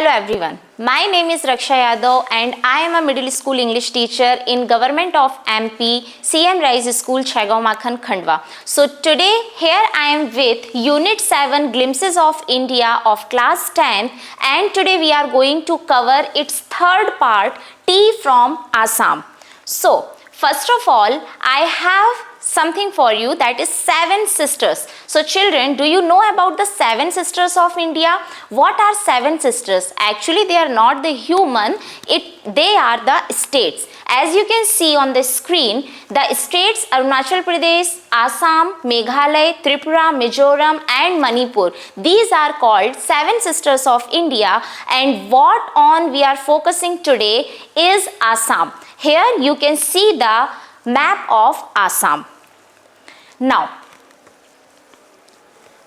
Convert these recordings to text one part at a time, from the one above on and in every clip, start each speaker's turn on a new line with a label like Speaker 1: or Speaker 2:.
Speaker 1: Hello everyone, my name is Raksha Yadav and I am a middle school English teacher in Government of MP CM Rise School Chaigaon Makhan Khandwa. So today here I am with Unit 7 Glimpses of India of class 10 and today we are going to cover its third part, Tea from Assam. So first of all I have something for you, that is 7 sisters. So children, do you know about the 7 sisters of India? What are 7 sisters? Actually they are not the human, they are the states. As you can see on the screen, the states Arunachal Pradesh, Assam, Meghalaya, Tripura, Mizoram and Manipur. These are called 7 sisters of India, and what on we are focusing today is Assam. Here you can see the map of Assam. Now,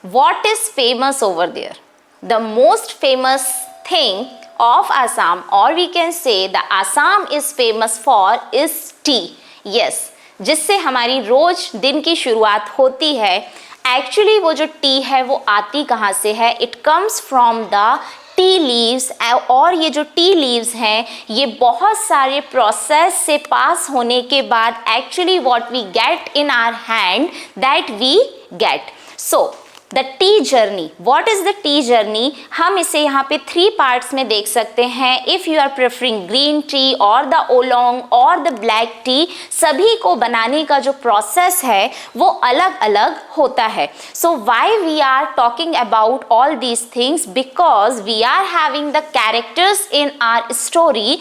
Speaker 1: what is famous over there? The most famous thing of Assam, or we can say the Assam is famous for, is tea. Yes, जिससे हमारी रोज दिन की शुरुआत होती है. Actually वो जो T है वो आती कहाँ से है? It comes from the tea leaves, और ये जो टी लीव्स हैं ये बहुत सारे प्रोसेस से पास होने के बाद actually what we get in our hand, that we get. So the tea journey, what is the tea journey? हम इसे यहाँ पे 3 पार्ट्स में देख सकते हैं. If you are preferring green tea और द ओलोंग और द ब्लैक टी, सभी को बनाने का जो प्रोसेस है वो अलग अलग होता है. So why we are talking about all these things? Because we are having the characters in our story.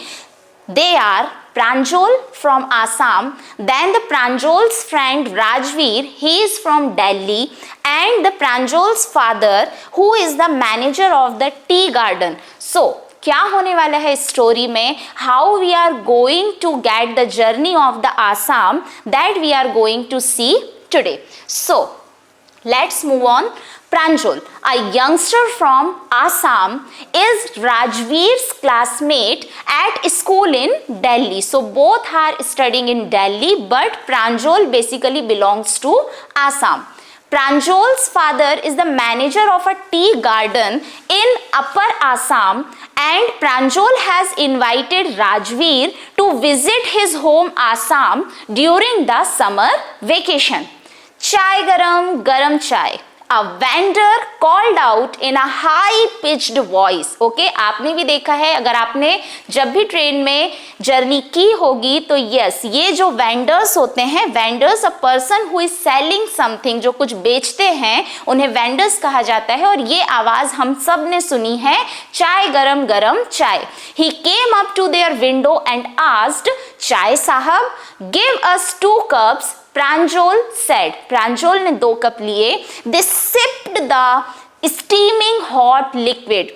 Speaker 1: They are Pranjal from Assam, then the Pranjal's friend Rajveer, he is from Delhi, and the Pranjal's father who is the manager of the tea garden. So क्या होने वाला है story में? How we are going to get the journey of the Assam, that we are going to see today. So let's move on. Pranjal, a youngster from Assam, is Rajveer's classmate at school in Delhi. So both are studying in Delhi, but Pranjal basically belongs to Assam. Pranjal's father is the manager of a tea garden in Upper Assam, and Pranjal has invited Rajveer to visit his home Assam during the summer vacation. Chai garam, garam chai. A vendor called out in a high pitched voice. Okay, आपने भी देखा है, अगर आपने जब भी train में journey की होगी तो यस, ये जो वेंडर्स होते हैं, vendors a person who is selling something, जो कुछ बेचते हैं उन्हें वेंडर्स कहा जाता है. और ये आवाज हम सब ने सुनी है, चाय गरम गरम चाय. He came up to their window and asked, चाय साहब, give us 2 cups. Pranjal said. Pranjal ने 2 कप लिए. They sipped the steaming hot liquid.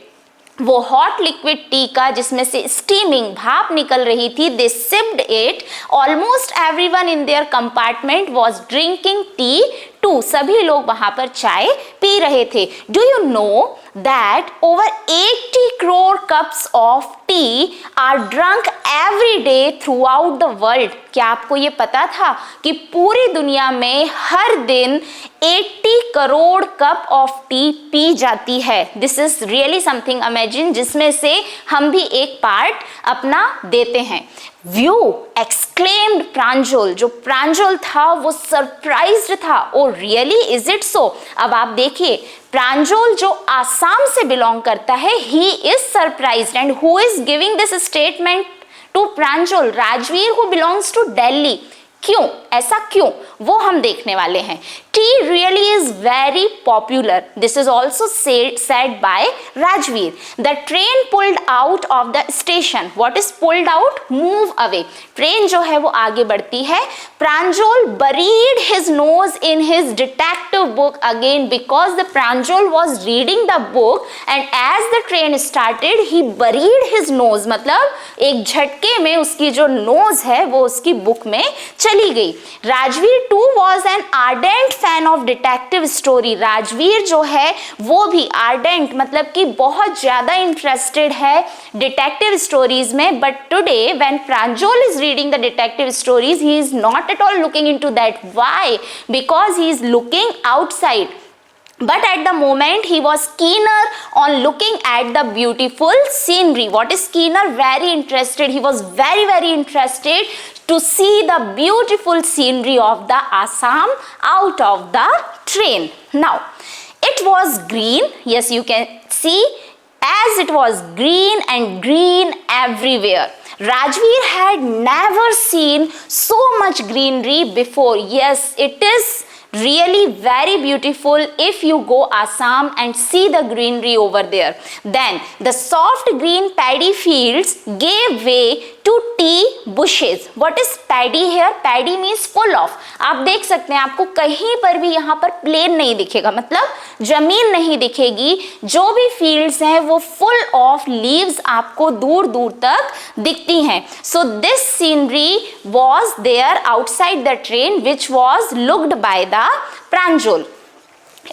Speaker 1: वो हॉट लिक्विड टी का जिसमें से स्टीमिंग भाप निकल रही थी, they sipped it. Almost everyone in their compartment was drinking tea too. सभी लोग वहां पर चाय पी रहे थे. Do you know that over 80 crore cups of tea are drunk every day throughout the world? क्या आपको ये पता था कि पूरी दुनिया में हर दिन 80 crore cup of T P जाती है? This is really something amazing, जिसमें से हम भी एक पार्ट अपना देते हैं. व्यू एक्सक्लेम्ड प्रांजल. जो प्रांजल था वो सरप्राइज्ड था. Oh really, is it so? अब आप देखिए, प्रांजल जो आसाम से बिलोंग करता है, he is surprised. And who is giving this statement to Pranjal? Rajveer, who belongs to Delhi. क्यों? ऐसा क्यों? वो हम देखने वाले हैं. Tea really is very popular. This is also said by Rajveer. The train pulled out of the station. What is pulled out? Move away. Train जो है वो आगे बढ़ती है. Pranjal buried his nose in his detective book again because the Pranjal was reading the book, and as the train started he buried his nose. मतलब एक झटके में उसकी जो नोज है वो उसकी बुक में चली गई. Rajveer too was an ardent fan of detective story. Rajveer जो है वो भी ardent मतलब कि बहुत ज्यादा इंटरेस्टेड है डिटेक्टिव स्टोरीज में. But today when Pranjal is reading the detective stories, he is not at all looking into that. Why? Because he is looking outside. But at the moment he was keener on looking at the beautiful scenery. What is keener? Very interested. He was very interested to see the beautiful scenery of the Assam out of the train. Now it was green. Yes, you can see, as it was green and green everywhere. Rajveer had never seen so much greenery before. Yes, it is really very beautiful if you go Assam and see the greenery over there. Then the soft green paddy fields gave way to tea bushes. What is paddy here? Paddy means full of. आप देख सकते हैं, आपको कहीं पर भी यहाँ पर प्लेन नहीं दिखेगा, मतलब जमीन नहीं दिखेगी. जो भी फील्ड्स हैं वो फुल ऑफ लीव्स आपको दूर दूर तक दिखती हैं. So this scenery was there outside the train which was looked by the Pranjal.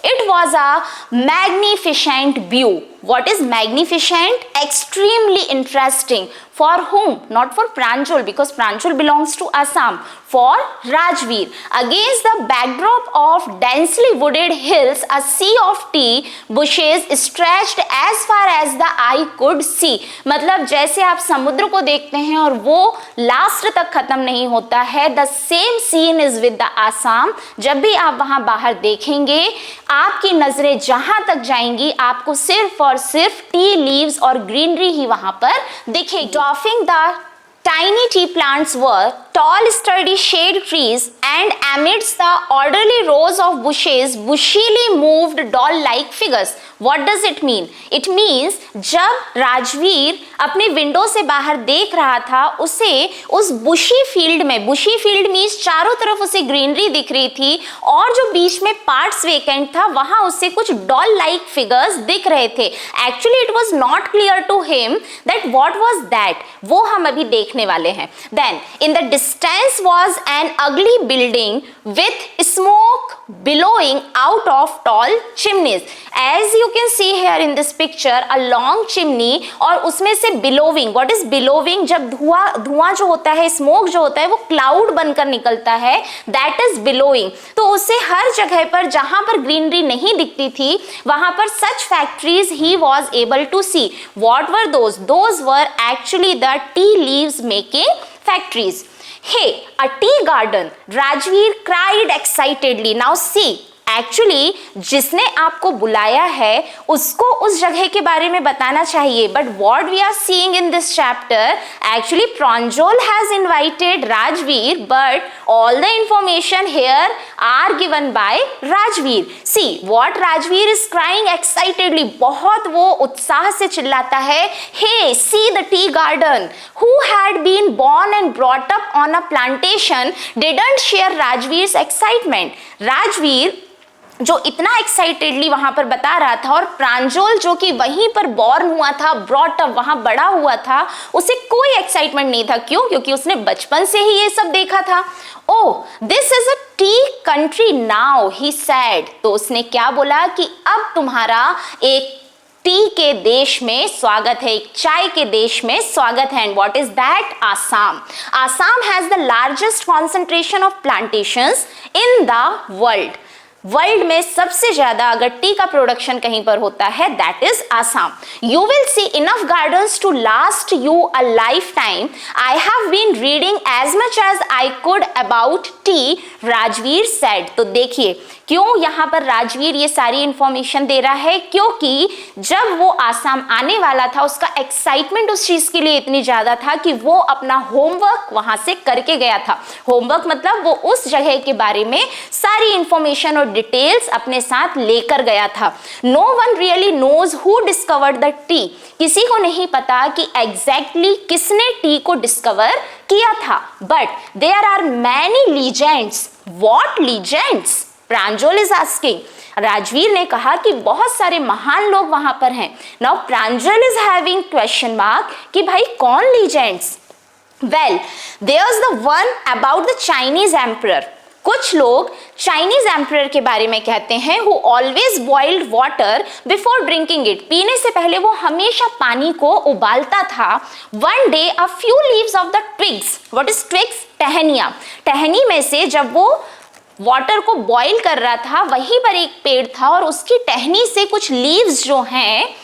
Speaker 1: It was a magnificent view. What is magnificent? Extremely interesting. For whom? Not for Pranjal, because Pranjal belongs to Assam. For Rajveer. Against the backdrop of densely wooded hills, a sea of tea bushes stretched as far as the eye could see. मतलब जैसे आप समुद्र को देखते हैं और वो last तक खत्म नहीं होता है. The same scene is with the Assam. जब भी आप वहां बाहर देखेंगे, आपकी नजरें जहां तक जाएंगी, आपको सिर्फ और सिर्फ टी लीव्स और ग्रीनरी ही वहां पर दिखेगी. Dwarfing the tiny tea plants were tall sturdy shade trees, and amidst the orderly rows of bushes bushily moved doll like figures. What does it mean? It means जब राजवीर अपने window से बाहर देख रहा था, उसे उस बुशी फील्ड में, बुशी फील्ड मीन्स चारों तरफ उसे ग्रीनरी दिख रही थी और जो बीच में पार्ट्स वेकेंट था वहां उसे कुछ डॉल लाइक फिगर्स दिख रहे थे. Actually it was not clear to him that what was that. वो हम अभी देखने वाले हैं. Then in the distance was an ugly building with smoke billowing out of tall chimneys. As you can see here in this picture, a long chimney और उसमें से billowing. What is billowing? जब धुआं जो होता है, smoke जो होता है, वो cloud बनकर निकलता है, that is billowing. तो उसे हर जगह पर जहां पर greenery नहीं दिखती थी, वहां पर such factories he was able to see. What were those? Those were actually the tea leaves making factories. Hey, a tea garden, Rajveer cried excitedly. Now see, actually जिसने आपको बुलाया है उसको उस जगह के बारे में बताना चाहिए. But what we are seeing in this chapter, actually Pranjal has invited Rajveer, but all the information here are given by Rajveer. See what Rajveer is crying excitedly. बहुत वो उत्साह से चिल्लाता है. He see the tea garden who had been born and brought up on a plantation didn't share Rajveer excitement. Rajveer जो इतना excitedly वहां पर बता रहा था और प्रांजल जो कि वहीं पर बॉर्न हुआ था, ब्रॉट अप, वहां बड़ा हुआ था, उसे कोई एक्साइटमेंट नहीं था. क्यों? क्योंकि उसने बचपन से ही ये सब देखा था. Oh, this is a tea country now, he said. तो उसने क्या बोला कि अब तुम्हारा एक टी के देश में स्वागत है, एक चाय के देश में स्वागत है. And what is that? Assam. Assam has the largest concentration of plantations in the world. World में सबसे ज्यादा अगर टी का प्रोडक्शन कहीं पर होता है, that is Assam. You will see enough gardens to last you a lifetime. I have been reading as much as I could about tea, Rajveer said. तो देखिए क्यों यहाँ पर राजवीर ये सारी इंफॉर्मेशन दे रहा है, क्योंकि जब वो आसाम आने वाला था उसका एक्साइटमेंट उस चीज के लिए इतनी ज्यादा था कि वो अपना होमवर्क वहां से करके गया था. होमवर्क मतलब वो उस जगह के बारे में सारी इंफॉर्मेशन और डिटेल्स अपने साथ लेकर गया था. No one really knows who discovered the tea. किसी को नहीं पता कि एग्जैक्टली किसने टी को डिस्कवर किया था. But there are many legends. What legends? Pranjal is asking. Rajveer ने कहा कि बहुत सारे महान लोग वहां पर हैं. Now Pranjal is having question mark कि भाई कौन legends? Well, there is the one about the Chinese emperor. कुछ लोग चाइनीज एम्परर के बारे में कहते हैं who always boiled water before drinking it. पीने से पहले वो हमेशा पानी को उबालता था. One day a few leaves off the twigs. What is twigs? टहनियां. टहनी में से जब वो वाटर को बॉईल कर रहा था, वहीं पर एक पेड़ था और उसकी टहनी से कुछ लीव्स जो हैं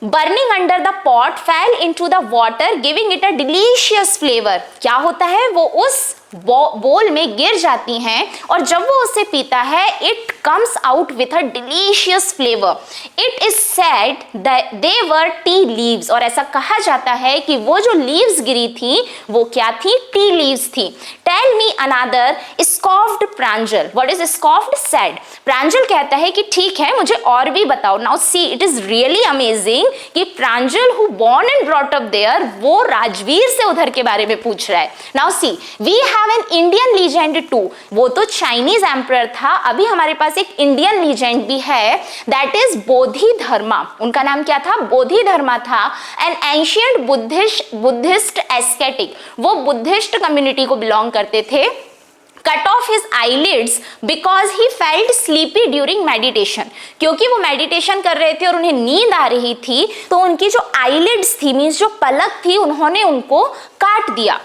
Speaker 1: burning under the pot fell into the water giving it a delicious flavor। क्या होता है, वो उस बोल में गिर जाती हैं और जब वो उसे पीता है it comes out with a delicious flavour. It is said that they were tea leaves, और ऐसा कहा जाता है कि वो जो लीव्स गिरी थी वो क्या थी, टी लीव्स थी। Tell me another scoffed Pranjal. What is scoffed? Said. Pranjal कहता है कि ठीक है, मुझे और भी बताओ। Now see, it is really amazing कि Pranjal who born and brought up there, वो राजवीर से उधर के बारे में पूछ रहा है। Now see, we have an Indian legend too. वो तो चाइनीज एम्परर था, अभी हमारे पास एक इंडियन लीजेंड भी है, दैट इज बोधिधर्मा। उनका नाम क्या था? बोधिधर्मा था। एन एंशियंट बुद्धिस्ट एस्केटिक, वो बुद्धिस्ट कम्युनिटी को बिलोंग करते थे। Cut off his eyelids because he felt sleepy during meditation. क्योंकि वो मेडिटेशन कर रहे थे और उन्हें नींद आ रही थी, तो उनकी जो आईलिड्स थी, मीन्स जो पलक थी, उन्होंने उनको काट दिया।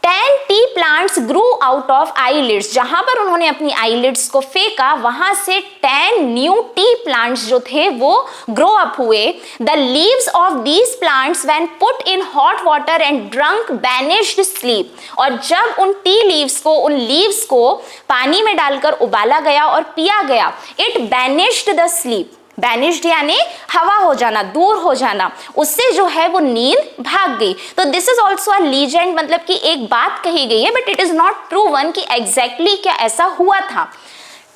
Speaker 1: 10 T plants Guru out of eyelids. जहां पर उन्होंने अपनी आईलिड्स को फेंका, वहां से 10 न्यू टी प्लांट्स जो थे वो ग्रो अप हुए। The leaves of these plants when put in hot water and drunk banished sleep. और जब उन टी लीव्स को, उन लीव्स को पानी में डालकर उबाला गया और पिया गया, it banished the sleep. Banished यानी हवा हो जाना, दूर हो जाना, उससे जो है वो नींद भाग गई। तो this is also a legend, मतलब कि एक बात कही गई है, but it is not proven कि एग्जैक्टली क्या ऐसा हुआ था।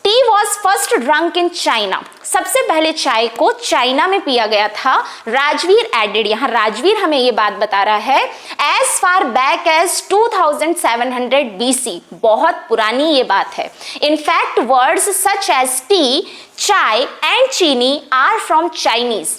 Speaker 1: T was first drunk in China. सबसे पहले चाय को चाइना में पिया गया था। राजवीर एडेड, यहाँ राजवीर हमें ये बात बता रहा है, as far back as 2700 BC। बहुत पुरानी ये बात है। In fact words such as tea, chai and chini are from Chinese.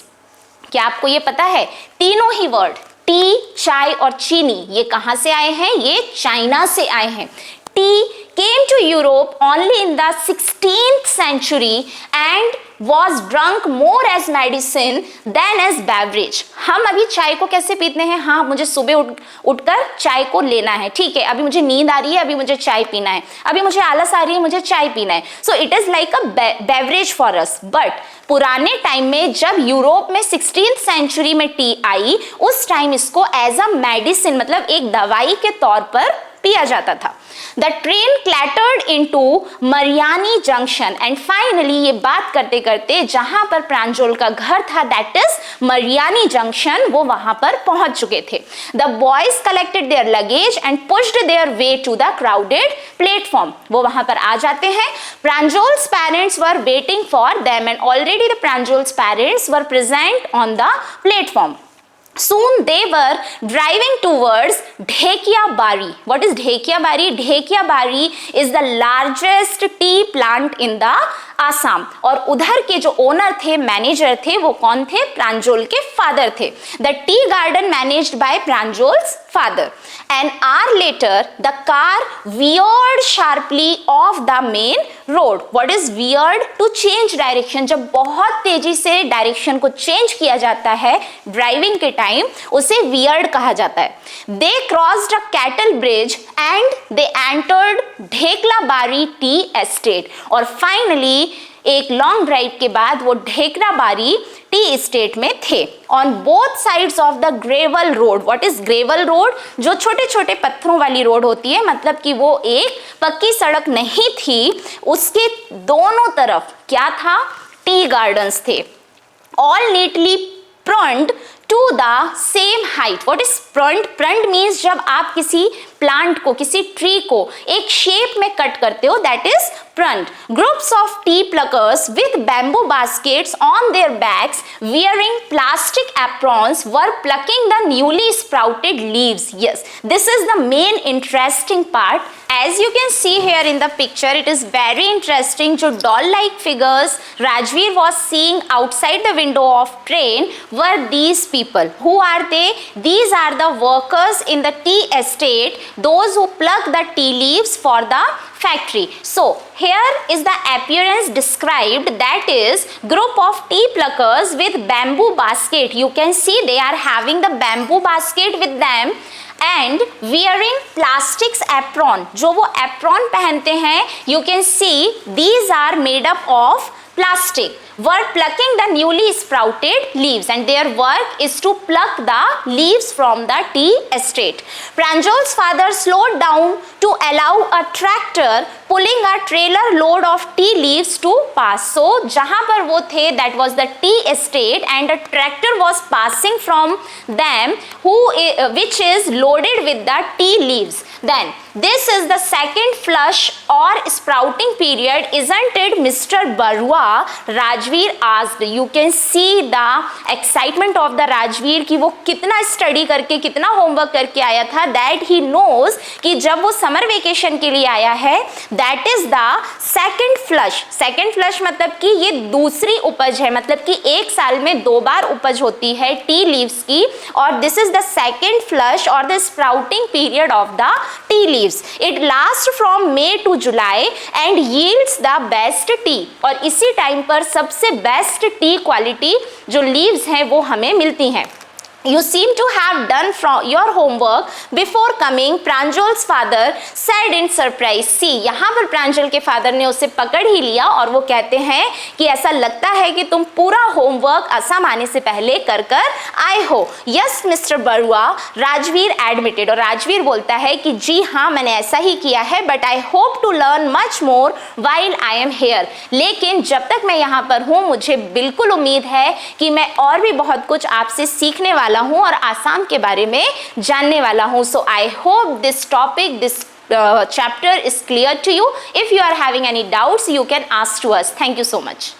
Speaker 1: क्या आपको ये पता है? तीनों ही वर्ड, टी, चाय और चीनी, ये कहां से आए हैं? ये चाइना से आए हैं। T came to Europe only in the 16th century and was drunk more as medicine than as beverage। हम अभी चाय को कैसे पीते हैं? हाँ, मुझे सुबह उठकर चाय को लेना है, ठीक है, अभी मुझे नींद आ रही है, अभी मुझे चाय पीना है, अभी मुझे आलस आ रही है, मुझे चाय पीना है। So it is like a beverage for us. But पुराने टाइम में जब यूरोप में 16th सेंचुरी में टी आई, उस टाइम इसको एज अ मेडिसिन, मतलब एक दवाई के तौर पर पिया जाता था। The train clattered into Mariani junction and finally, ये बात करते करते जहां पर प्रांजल का घर था, दैट इज मरियानी जंक्शन, वो वहां पर पहुंच चुके थे। The boys collected their luggage and pushed their way to the crowded platform. वो वहां पर आ जाते हैं। Pranjal's parents were waiting for them and already the Pranjal's parents were present on the platform. Soon they were driving towards Dhekia Bari. What is Dhekia Bari? Dhekia Bari is the largest tea plant in the Assam. और उधर के जो owner थे, manager थे, वो कौन थे? प्रांजल के फादर थे। The tea garden managed by Pranjal's father. An hour later, the car veered sharply off the main road. What is veered? To change direction। जब बहुत तेजी से डायरेक्शन को चेंज किया जाता है ड्राइविंग के टाइम, उसे veered कहा जाता है। They crossed a cattle bridge and they entered ढेकला बारी टी एस्टेट। और फाइनली एक लॉन्ग ड्राइव के बाद वो ढेकला बारी टी एस्टेट में थे। On both sides of the gravel road. What is gravel road? जो छोटे छोटे पत्थरों वाली रोड होती है, मतलब कि वो एक पक्की सड़क नहीं थी, उसके दोनों तरफ क्या था? टी गार्डन्स थे। All neatly pruned to the same height। What is pruned? Pruned means जब आप किसी प्लांट को, किसी ट्री को एक शेप में कट करते हो, that is pruned। Groups of tea pluckers with bamboo baskets on their backs wearing plastic aprons were plucking the newly sprouted leaves। Yes, this is the main interesting part। As you can see here in the picture, it is very interesting। जो doll-like figures Rajveer was seeing outside the window of train were these people। Who are they? These are the workers in the tea estate, those who pluck the tea leaves for the factory। So here is the appearance described, that is group of tea pluckers with bamboo basket। You can see they are having the bamboo basket with them and wearing plastics apron, जो वो apron पहनते हैं, you can see these are made up of plastic, were plucking the newly sprouted leaves, and their work is to pluck the leaves from the tea estate. Pranjol's father slowed down to allow a tractor pulling a trailer load of tea leaves to pass. So जहाँ पर वो थे, that was the tea estate, and a tractor was passing from them, which is loaded with the tea leaves. Then this is the second flush or sprouting period, isn't it, Mr. Barua? Rajveer asked. You can see the excitement of the Rajveer कि वो कितना study करके, कितना homework करके आया था, that he knows कि जब वो समर वेकेशन के लिए आया है, that is the second flush. Second flush मतलब कि ये दूसरी उपज है, मतलब कि एक साल में 2 बार उपज होती है टी लीव्स की, और this is the second flush or the sprouting period of the tea leaves. It lasts from May to July and yields the best tea. और इसी टाइम पर सबसे बेस्ट टी क्वालिटी जो लीव्स हैं वो हमें मिलती हैं. You seem to have done from your homework before coming, Pranjol's father said in surprise. See, यहाँ पर प्रांजल के फादर ने उसे पकड़ ही लिया और वो कहते हैं कि ऐसा लगता है कि तुम पूरा होमवर्क असम आने से पहले कर आए हो. Yes, Mr. Barua, Rajveer admitted. और राजवीर बोलता है कि जी हाँ, मैंने ऐसा ही किया है, but I hope to learn much more while I am here. लेकिन जब तक मैं यहाँ पर हूँ, मुझे बिल्कुल उम्मीद है कि मैं और भी बहुत कुछ आपसे सीखने वाला हूं और आसाम के बारे में जानने वाला हूं. So I hope this topic, this chapter is clear to you. If you are having any doubts, you can ask to us. Thank you so much.